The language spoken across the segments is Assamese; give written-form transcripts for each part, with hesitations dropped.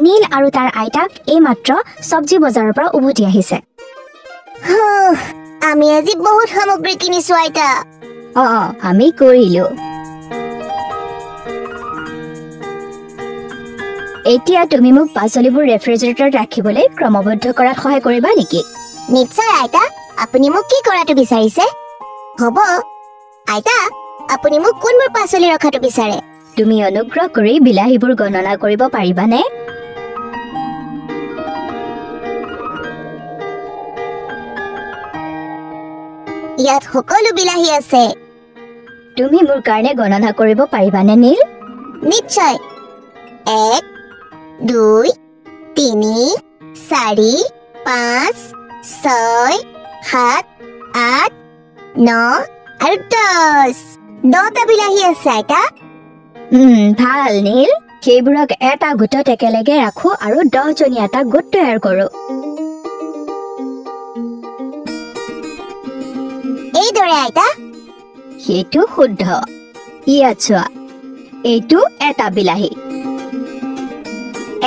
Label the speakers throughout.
Speaker 1: নীল আৰু তাৰ আইতাক এইমাত্ৰ সবজি বজাৰৰ পৰা উভতি আহিছে।
Speaker 2: আমি আজি বহুত সামগ্ৰী কিনিছো আইতা।
Speaker 1: আমি কৰিলো। এতিয়া তুমি মোক পাচলিবোৰ ৰেফ্ৰিজাৰেটৰত ৰাখিবলৈ ক্ৰমবদ্ধ কৰাত সহায় কৰিবা নেকি?
Speaker 2: নিশ্চয় আইতা, আপুনি মোক কি কৰাটো বিচাৰিছে? হ'ব আইতা, আপুনি মোক কোনবোৰ পাচলি ৰখাটো বিচাৰে?
Speaker 1: তুমি অনুগ্ৰহ কৰি বিলাহীবোৰ গণনা কৰিব পাৰিবানে?
Speaker 2: ইয়াত সকলো বিলাহী আছে।
Speaker 1: তুমি মোৰ কাৰণে গণনা কৰিব পাৰিবানে নীল?
Speaker 2: নিশ্চয়। 1 2 3 4 5 6 7 8 9 আৰু 10। 10টা বিলাহী আছে আইতা।
Speaker 1: ভাল নীল, সেইবোৰক এটা গোটত একেলগে ৰাখো আৰু 10 জনীয়া এটা গোট তৈয়াৰ কৰো।
Speaker 2: এইদৰে আইতা।
Speaker 1: সেইটো শুদ্ধ। ইয়াত চোৱা, এইটো এটা বিলাহী।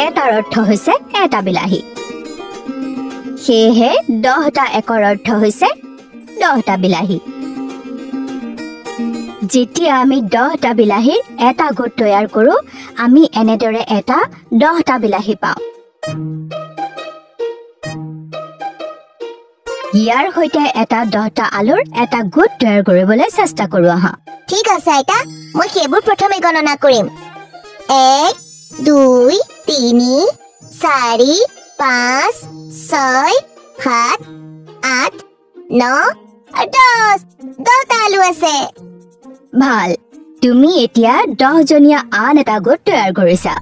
Speaker 1: এটাৰ অৰ্থ হৈছে এটা বিলাহী। সেয়েহে 10টা একৰ অৰ্থ হৈছে 10টা বিলাহী। যেতিয়া আমি 10টা বিলাহীৰ এটা গোট তৈয়াৰ কৰো, আমি এনেদৰে এটা 10টা বিলাহী পাওঁ। ইয়াৰ সৈতে এটা 10টা আলুৰ এটা গোট তৈয়াৰ কৰিবলৈ চেষ্টা কৰো আহা।
Speaker 2: ঠিক আছে আইতা, মই সেইবোৰ প্ৰথমে গণনা কৰিম। 1 2 3 4 5 6 7 8 9 আৰু 10। 10টা আলু আছে।
Speaker 1: ভাল, তুমি এতিয়া 10 জনীয়া আন এটা গোট তৈয়াৰ কৰিছা।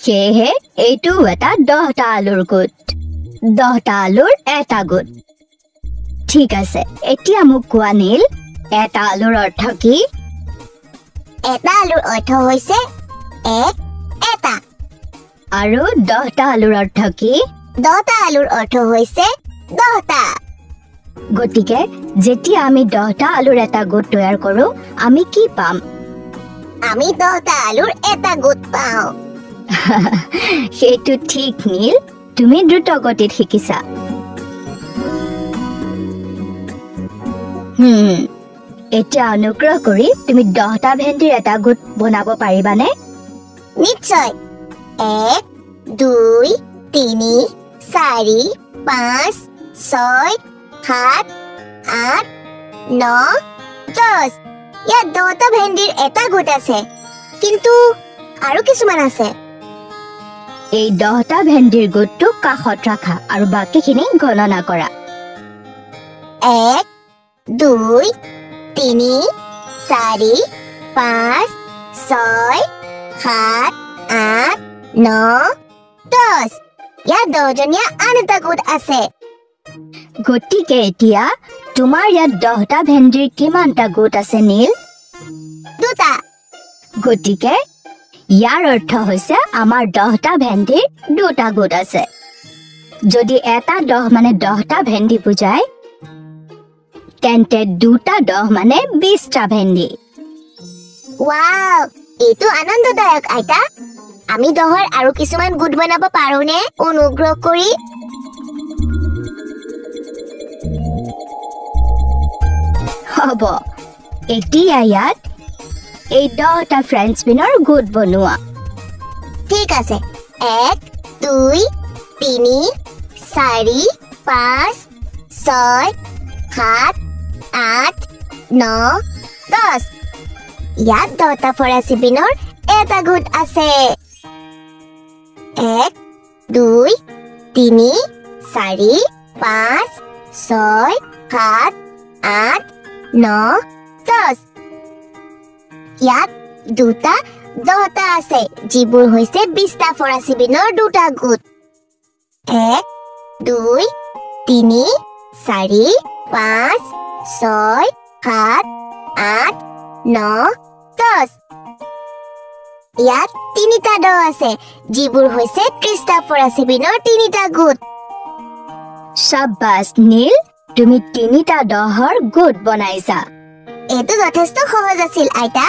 Speaker 1: সেয়েহে এইটো এটা 10টা আলুৰ গোট। 10টা আলুৰ এটা গোট। ঠিক আছে, এতিয়া মোক কোৱা নীল, এটা আলুৰ অৰ্থ কি?
Speaker 2: এটা আলুৰ অৰ্থ হৈছে এটা।
Speaker 1: আৰু 10টা আলুৰ অৰ্থ কি?
Speaker 2: 10টা আলুৰ অৰ্থ হৈছে 10টা।
Speaker 1: গতিকে যেতিয়া আমি 10টা আলুৰ এটা গোট তৈয়াৰ কৰো, আমি কি পাম?
Speaker 2: আমি 10টা আলুৰ এটা গোট পাওঁ।
Speaker 1: সেইটো ঠিক নীল, তুমি দ্ৰুত গতিত শিকিছা। এতিয়া অনুগ্ৰহ কৰি তুমি 10টা ভেন্দিৰ এটা গোট বনাব পাৰিবানে?
Speaker 2: নিশ্চয়। 1 2 3 4 5 6 7 8 9 10। ইয়াত 10টা ভেন্দিৰ এটা গোট আছে, কিন্তু আৰু কিছুমান আছে।
Speaker 1: এই 10টা ভেন্দিৰ গোটটো কাষত ৰাখা আৰু বাকীখিনি গণনা কৰা।
Speaker 2: 1 2 3 4 5 6 7 8 9 10। ইয়াত 10 জনীয়া আন এটা গোট আছে।
Speaker 1: গতিকে এতিয়া তোমাৰ ইয়াত 10টা ভেন্দিৰ কিমানটা গোট আছে নীল?
Speaker 2: 2টা।
Speaker 1: গতিকে ইয়াৰ অৰ্থ হৈছে আমাৰ 10টা ভেন্দিৰ 2টা গোট আছে। যদি এটা 10 মানে 10টা ভেন্দি বুজায়, তেন্তে 2টা 10 মানে 20টা ভেন্দি।
Speaker 2: ৱাও, এইটো আনন্দদায়ক আইতা। আমি 10ৰ আৰু কিছুমান গোট বনাব পাৰোনে অনুগ্ৰহ কৰি?
Speaker 1: হ'ব, এতিয়া ইয়াত এই 10টা ফ্ৰেঞ্চ বিনৰ গোট বনোৱা।
Speaker 2: ঠিক আছে। 1 2 3 4 5 6 7 8 9 10। ইয়াত 10টা ফৰাচী বিনৰ এটা গোট আছে। 1 2 3 4 5 6 7 8 9 10। ইয়াত 2টা 10টা আছে, যিবোৰ হৈছে 20টা ফৰাচী বিনৰ 2টা গোট। 1 2 3 4 5 6 7 8 9 10। ইয়াত 3টা 10 আছে, যিবোৰ হৈছে 30টা ফৰাচী বিনৰ 3টা গোট।
Speaker 1: শাবাছ নীল, তুমি 3টা 10ৰ গোট বনাইছা।
Speaker 2: এইটো যথেষ্ট সহজ আছিল আইতা।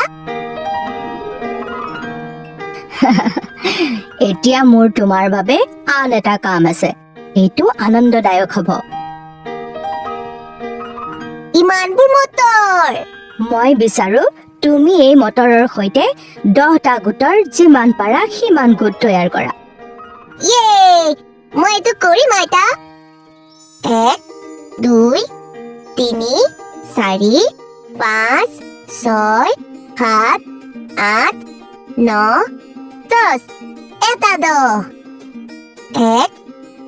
Speaker 1: এতিয়া মোৰ তোমাৰ বাবে আন এটা কাম আছে এইটো আনন্দদায়ক হ'ব
Speaker 2: ইমানবোৰ মটৰ
Speaker 1: মই বিচাৰো তুমি এই মটৰৰ সৈতে 10টা গোটৰ যিমান পাৰা সিমান গোট তৈয়াৰ কৰা
Speaker 2: ইয়ে মই এইটো কৰিম আইতা 1 2 3 4 5 6 7 8 9 10 এটা 1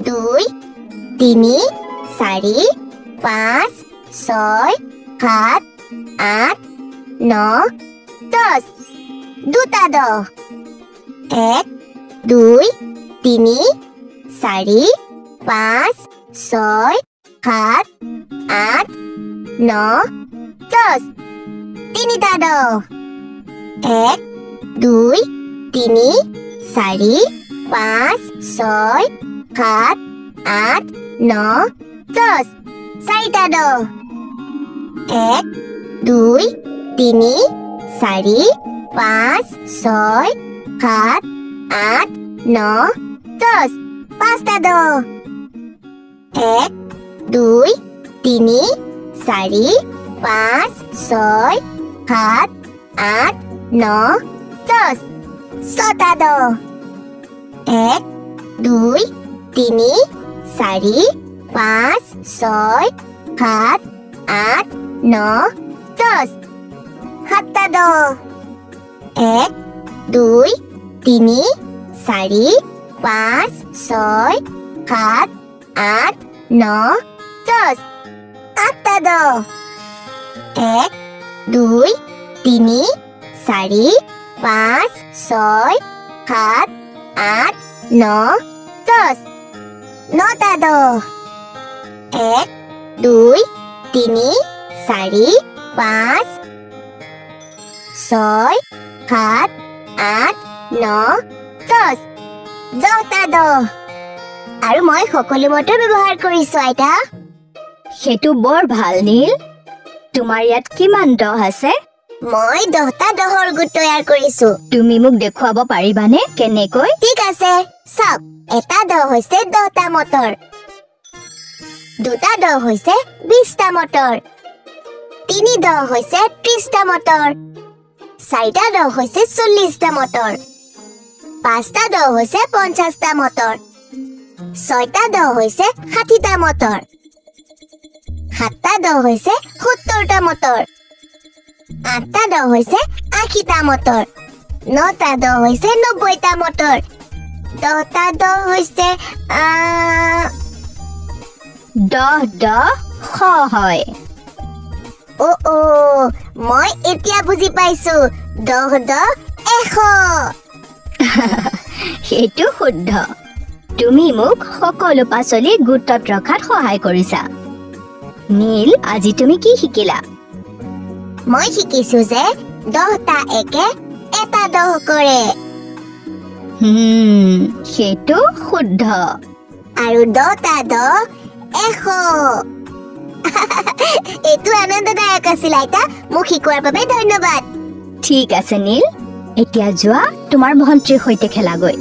Speaker 2: 2 3 4 5 6 7 8 9 10 দুটা 1 2 3 4 5 6 7 8 9 10 তিনিটা 1 2 3 4 5 6 7 8 9 10 চাৰিটা 1 2 3 4 5 6 7 8 9 10 পাঁচটা 1 2 3 4 5 6 7 8 9 10 ছটা 1 2 3 4 5 6 7 8 9 10 সাতটা 1 2 3 4 5 6 7 8 9 10 আঠটা 1 2 3 4 5 6 7 8 9 10 নটা 1 2 3 4 5 6 7 8 9 10 10টা আৰু মই সকলো মটৰ ব্যৱহাৰ কৰিছো আইতা
Speaker 1: সেইটো বৰ ভাল নীল তোমাৰ ইয়াত কিমান 10 আছে
Speaker 2: মই 10টা 10ৰ গোট তৈয়াৰ কৰিছো
Speaker 1: তুমি মোক দেখুৱাব পাৰিবানে কেনেকৈ
Speaker 2: ঠিক আছে চাওক এটা 10 হৈছে 10টা মটৰ দুটা 10 হৈছে 20টা মটৰ তিনি 10 হৈছে 30টা মটৰ চাৰিটা 10 হৈছে 40টা মটৰ পাঁচটা 10 হৈছে 50টা মটৰ ছয়টা 10 হৈছে 60টা মটৰ সাতটা 10 হৈছে 70টা মটৰ আঠটা 10 হৈছে 80টা মটৰ নটা 10 হৈছে 90টা মটৰ 10টা 10 হৈছে
Speaker 1: 10 শ হয়
Speaker 2: ও মই এতিয়া বুজি পাইছো 10 100
Speaker 1: সেইটো শুদ্ধ তুমি মোক সকলো পাচলি গোটত ৰখাত সহায় কৰিছা নীল আজি তুমি কি শিকিলা
Speaker 2: মই শিকিছো যে 10টা একে এটা 10 কৰে
Speaker 1: সেইটো শুদ্ধ
Speaker 2: আৰু 10টা 10 100 এইটো আনন্দদায়ক আছিল আইতা মোক শিকোৱাৰ বাবে ধন্যবাদ
Speaker 1: ঠিক আছে নীল এতিয়া যোৱা তোমাৰ ভণ্টিৰ সৈতে খেলাগৈ